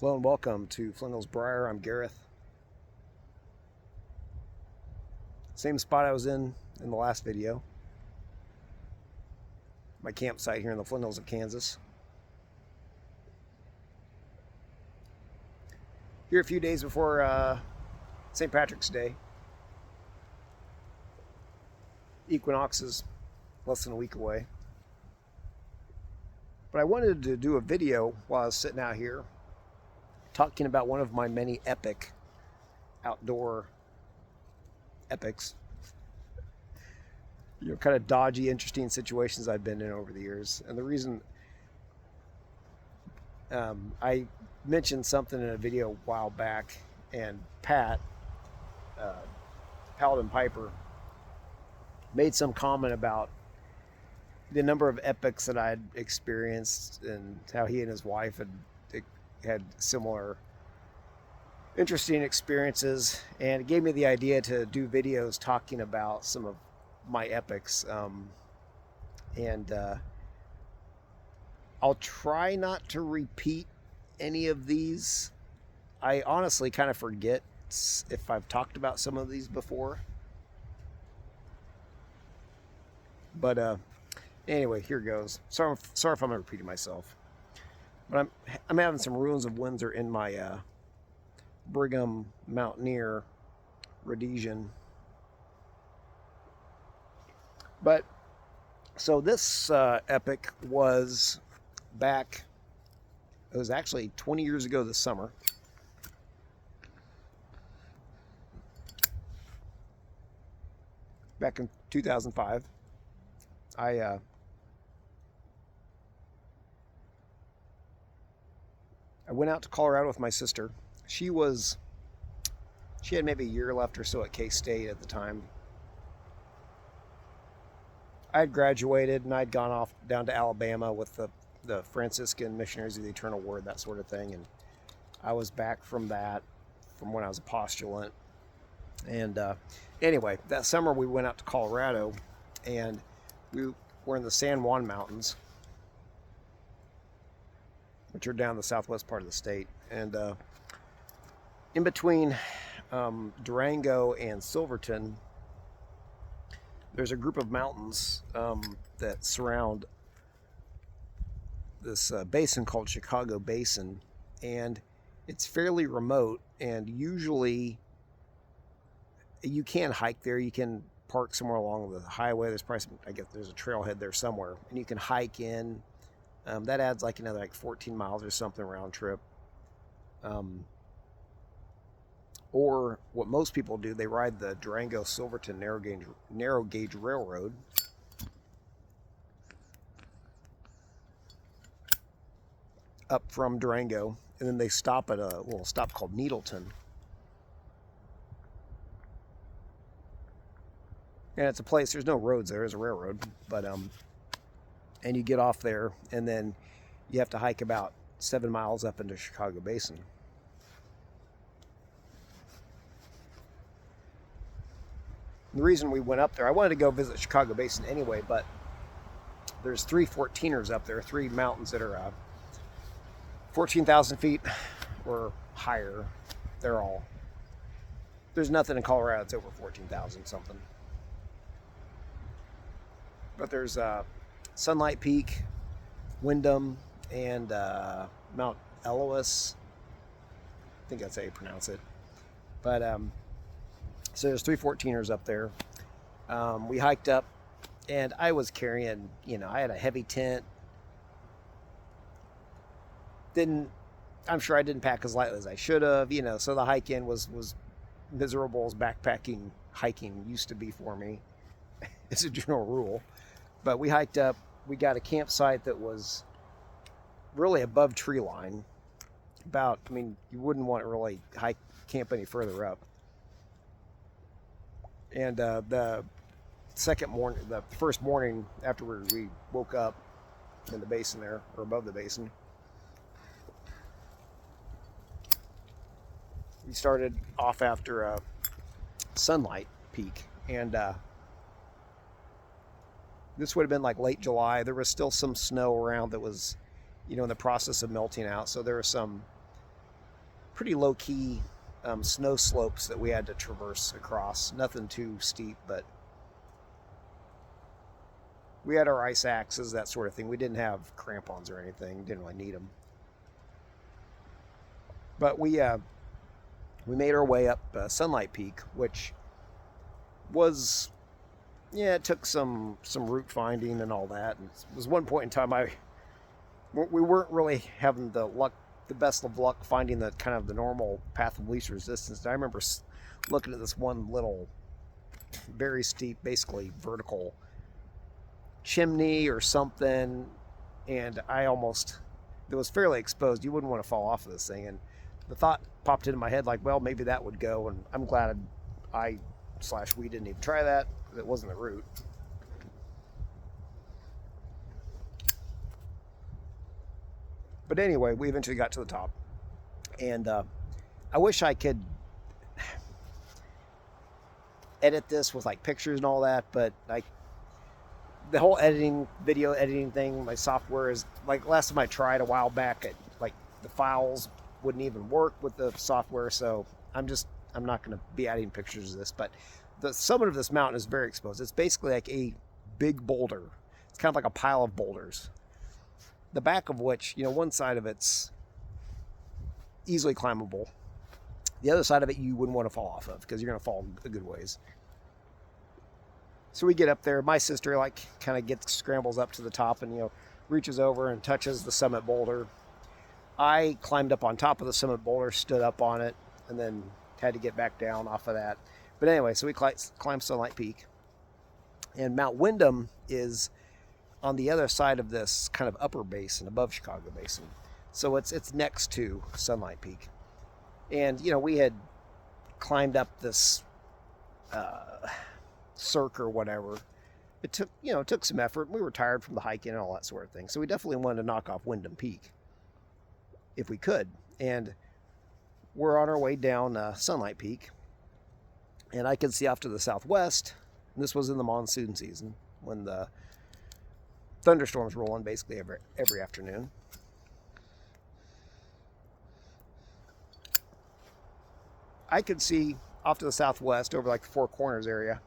Hello and welcome to Flint Hills Briar. I'm Gareth. Same spot I was in the last video. My campsite here in the Flint Hills of Kansas. Here a few days before St. Patrick's Day. Equinox is less than a week away. But I wanted to do a video while I was sitting out here talking about one of my many epic outdoor epics. Kind of dodgy, interesting situations I've been in over the years. And the reason I mentioned something in a video a while back, and Pat, Paladin Piper, made some comment about the number of epics that I'd experienced and how he and his wife had similar interesting experiences, and it gave me the idea to do videos talking about some of my epics. I'll try not to repeat any of these. I honestly kind of forget if I've talked about some of these before. But anyway, here goes. Sorry if I'm repeating myself. But I'm having some ruins of Windsor in my Brigham Mountaineer Rhodesian. But so this epic was back. It was actually 20 years ago this summer. Back in 2005, I went out to Colorado with my sister. She had maybe a year left or so at K-State at the time. I had graduated and I'd gone off down to Alabama with the Franciscan Missionaries of the Eternal Word, that sort of thing. And I was back from when I was a postulant. And anyway, that summer we went out to Colorado, and we were in the San Juan Mountains, which are down the southwest part of the state. And in between Durango and Silverton, there's a group of mountains that surround this basin called Chicago Basin. And it's fairly remote, and usually you can hike there. You can park somewhere along the highway. There's probably I guess there's a trailhead there somewhere, and you can hike in. That adds like another 14 miles or something round trip. Or what most people do, they ride the Durango-Silverton narrow gauge railroad. Up from Durango, and then they stop at a little stop called Needleton. And it's a place, there's no roads there, there's a railroad, but and you get off there, and then you have to hike about 7 miles up into Chicago Basin. The reason we went up there, I wanted to go visit Chicago Basin anyway, but there's 3 14ers up there, 3 mountains that are 14,000 feet or higher. There's nothing in Colorado that's over 14,000 something. But there's Sunlight Peak, Windom, and Mount Elois. I think that's how you pronounce it. But so there's 3 14ers up there. We hiked up, and I was carrying, I had a heavy tent. I'm sure I didn't pack as lightly as I should have, so the hike in was miserable as backpacking hiking used to be for me. It's a general rule. But we hiked up. We got a campsite that was really above tree line. You wouldn't want to really camp any further up. And the first morning after we woke up in the basin there, or above the basin, we started off after Sunlight Peak, and this would have been like late July. There was still some snow around that was, in the process of melting out. So there was some pretty low key snow slopes that we had to traverse across. Nothing too steep, but we had our ice axes, that sort of thing. We didn't have crampons or anything. Didn't really need them. But we made our way up Sunlight Peak, which was, yeah, it took some route finding and all that. And it was one point in time we weren't really having the best of luck finding the kind of the normal path of least resistance. And I remember looking at this one little, very steep, basically vertical chimney or something, and it was fairly exposed. You wouldn't want to fall off of this thing, and the thought popped into my head like, well, maybe that would go, and I'm glad we didn't even try that. It wasn't the route. But anyway, we eventually got to the top, and I wish I could edit this with like pictures and all that, but the whole video editing thing, my software is like, last time I tried a while back, like the files wouldn't even work with the software, so I'm not going to be adding pictures of this. But the summit of this mountain is very exposed. It's basically like a big boulder. It's kind of like a pile of boulders, the back of which, one side of it's easily climbable. The other side of it you wouldn't want to fall off of, because you're going to fall a good ways. So we get up there. My sister kind of scrambles up to the top and reaches over and touches the summit boulder. I climbed up on top of the summit boulder, stood up on it, and then had to get back down off of that. But anyway, so we climbed Sunlight Peak, and Mount Windom is on the other side of this kind of upper basin, above Chicago Basin. So it's next to Sunlight Peak. And, we had climbed up this cirque or whatever. It took some effort. We were tired from the hiking and all that sort of thing. So we definitely wanted to knock off Windom Peak if we could. And we're on our way down Sunlight Peak. And I could see off to the southwest, and this was in the monsoon season, when the thunderstorms roll in basically every afternoon. I could see off to the southwest, over like the Four Corners area,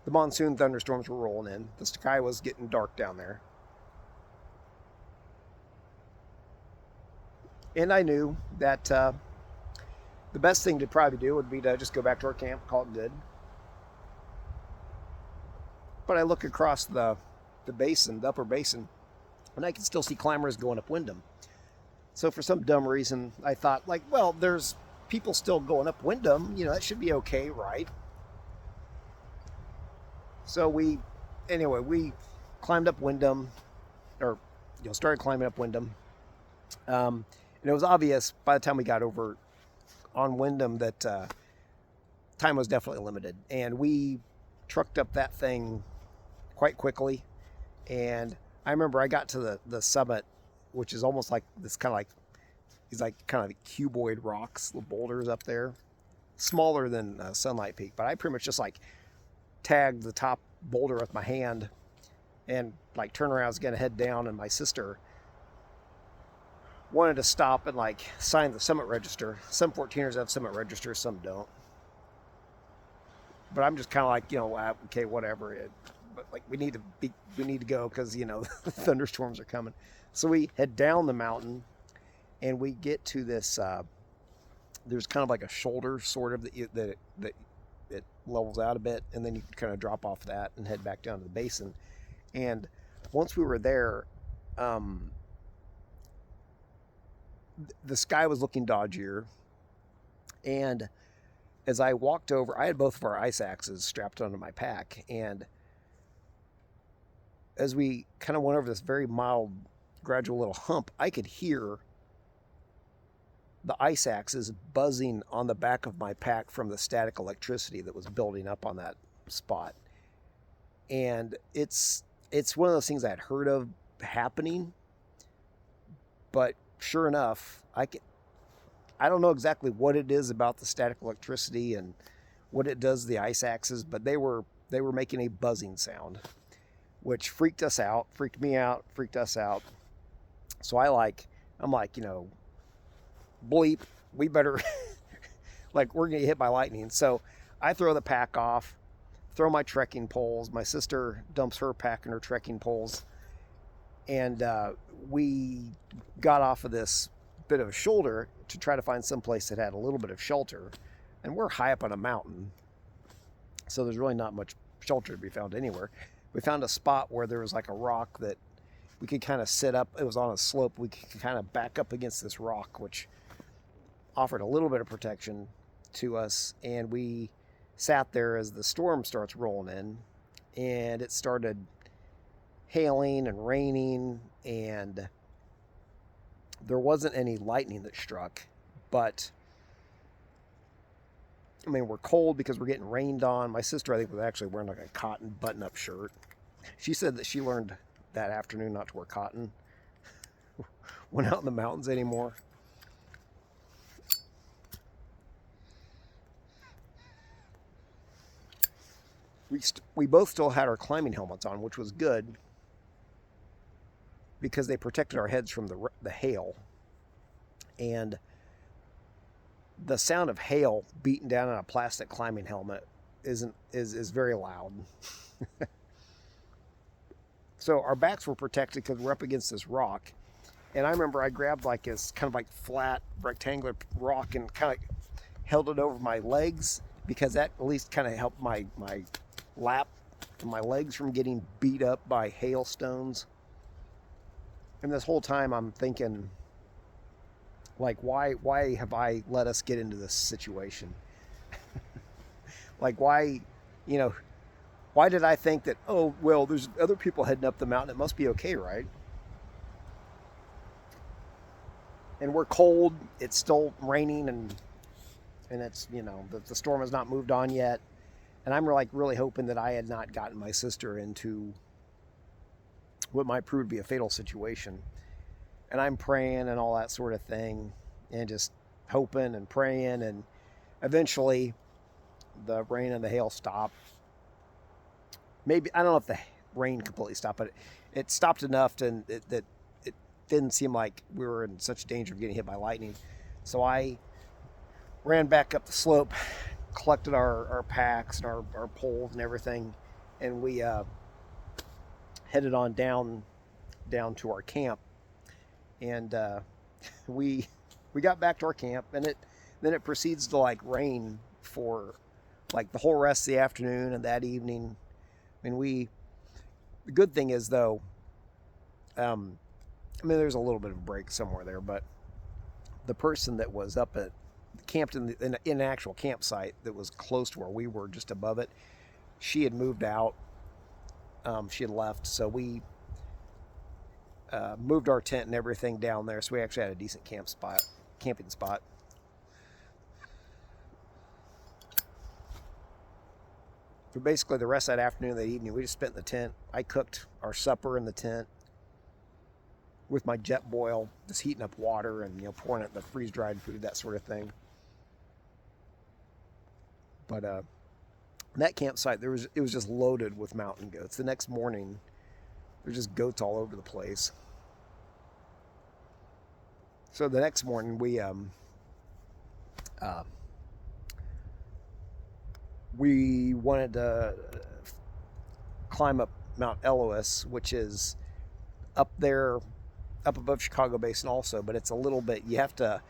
the monsoon thunderstorms were rolling in. The sky was getting dark down there. And I knew that the best thing to probably do would be to just go back to our camp, call it good. But I look across the basin, the upper basin, and I can still see climbers going up Windom. So for some dumb reason, I thought, well, there's people still going up Windom. That should be okay, right? So we climbed up Windom, or started climbing up Windom. And it was obvious by the time we got over on Windom that time was definitely limited. And we trucked up that thing quite quickly. And I remember I got to the summit, which is almost like this kind of like cuboid rocks, the boulders up there, smaller than Sunlight Peak. But I pretty much just tagged the top boulder with my hand and turn around, I was gonna head down, and my sister wanted to stop and sign the summit register. Some 14ers have summit registers, some don't. But I'm just kind of okay, whatever. But we need to go because the thunderstorms are coming. So we head down the mountain, and we get to this. There's kind of like a shoulder, sort of that it levels out a bit, and then you kind of drop off that and head back down to the basin. And once we were there, the sky was looking dodgier, and as I walked over, I had both of our ice axes strapped onto my pack, and as we kind of went over this very mild, gradual little hump, I could hear the ice axes buzzing on the back of my pack from the static electricity that was building up on that spot. And it's one of those things I had heard of happening, but sure enough, I don't know exactly what it is about the static electricity and what it does to the ice axes, but they were making a buzzing sound, which freaked me out, freaked us out. So I'm like, bleep, we better, like, we're going to get hit by lightning. So I throw the pack off, throw my trekking poles. My sister dumps her pack and her trekking poles. And we got off of this bit of a shoulder to try to find some place that had a little bit of shelter. And we're high up on a mountain, so there's really not much shelter to be found anywhere. We found a spot where there was like a rock that we could kind of sit up. It was on a slope. We could kind of back up against this rock, which offered a little bit of protection to us. And we sat there as the storm starts rolling in, and it started hailing and raining, and there wasn't any lightning that struck, but I mean, we're cold because we're getting rained on. My sister, I think, was actually wearing like a cotton button-up shirt. She said that she learned that afternoon not to wear cotton when out in the mountains anymore. We both still had our climbing helmets on, which was good because they protected our heads from the hail. And the sound of hail beating down on a plastic climbing helmet is very loud. So our backs were protected because we're up against this rock. And I remember I grabbed like this kind of like flat rectangular rock and kind of held it over my legs, because that at least kind of helped my lap and my legs from getting beat up by hailstones. And this whole time I'm thinking, like, why have I let us get into this situation? Like, why did I think that, oh, well, there's other people heading up the mountain, it must be okay, right? And we're cold, it's still raining, and it's, the storm has not moved on yet. And I'm like really hoping that I had not gotten my sister into what might prove to be a fatal situation. And I'm praying and all that sort of thing, and just hoping and praying. And eventually the rain and the hail stopped. Maybe, I don't know if the rain completely stopped, but it stopped enough that it didn't seem like we were in such danger of getting hit by lightning. So I ran back up the slope, collected our packs and our poles and everything, and we headed on down to our camp. And we got back to our camp, and then it proceeds to like rain for like the whole rest of the afternoon and that evening. I mean, the good thing is though, there's a little bit of a break somewhere there, but the person that was up at camped in an actual campsite that was close to where we were, just above it, she had moved out. She had left, so we moved our tent and everything down there, so we actually had a decent camping spot. So basically the rest of that afternoon, that evening, we just spent in the tent. I cooked our supper in the tent with my jet boil, just heating up water and pouring it the freeze-dried food, that sort of thing. But that campsite, it was just loaded with mountain goats. The next morning, there's just goats all over the place. So the next morning, we wanted to climb up Mount Elois, which is up there, up above Chicago Basin also, but it's a little bit, you have to,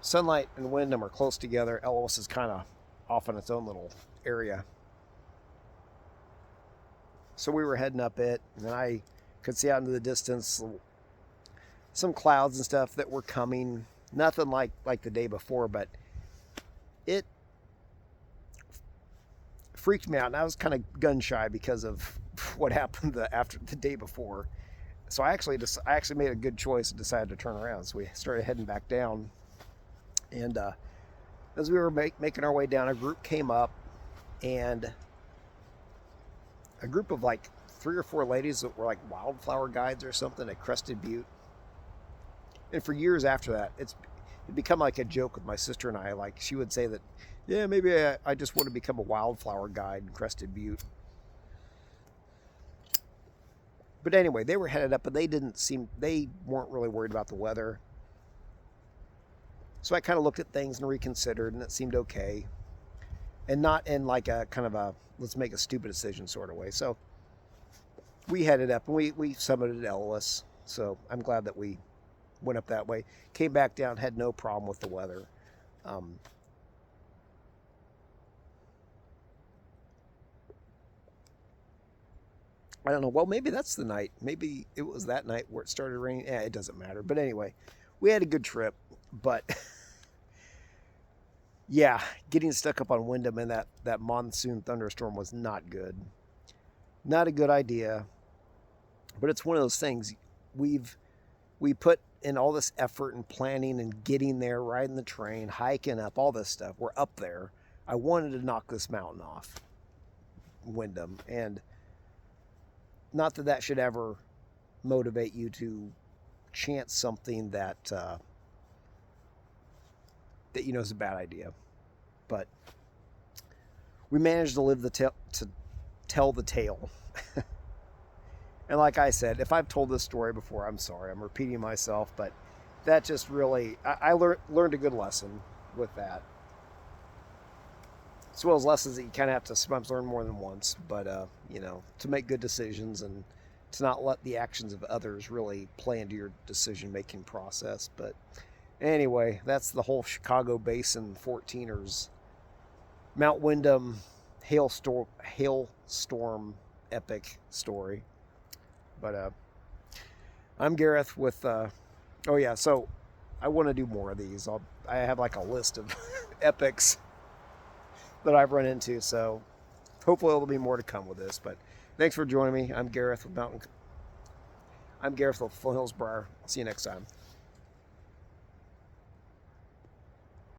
Sunlight and Windom are close together. Elois is kind of off in its own little area. So we were heading up it, and I could see out into the distance some clouds and stuff that were coming. Nothing like the day before, but it freaked me out, and I was kind of gun shy because of what happened after the day before. So I actually made a good choice and decided to turn around. So we started heading back down, and as we were making our way down, a group came up, and a group of like 3 or 4 ladies that were like wildflower guides or something at Crested Butte. And for years after that, it become like a joke with my sister and I. Like, she would say that, yeah, maybe I just want to become a wildflower guide in Crested Butte. But anyway, they were headed up, and they weren't really worried about the weather. So I kind of looked at things and reconsidered, and it seemed okay, and not in like a kind of a let's make a stupid decision sort of way. So we headed up and we summited Ellis. So I'm glad that we went up that way. Came back down, had no problem with the weather. Um, I don't know. Well, maybe that's the night. Maybe it was that night where it started raining. Yeah, it doesn't matter. But anyway, we had a good trip. But yeah, getting stuck up on Windom in that monsoon thunderstorm was not good. Not a good idea. But it's one of those things. We put in all this effort and planning and getting there, riding the train, hiking up, all this stuff. We're up there. I wanted to knock this mountain off, Windom, and not that that should ever motivate you to chance something that that you know is a bad idea. But we managed to live to tell the tale. And like I said, if I've told this story before, I'm sorry. I'm repeating myself, but that just really, I learned a good lesson with that. As well as lessons that you kind of have to sometimes learn more than once, but, you know, to make good decisions and to not let the actions of others really play into your decision-making process. But anyway, that's the whole Chicago Basin 14ers Mount Windom hailstorm epic story. But I'm Gareth with, oh yeah, so I want to do more of these. I have like a list of epics that I've run into, so hopefully there'll be more to come with this. But thanks for joining me. I'm Gareth with Flint Hills Briar. I'll see you next time.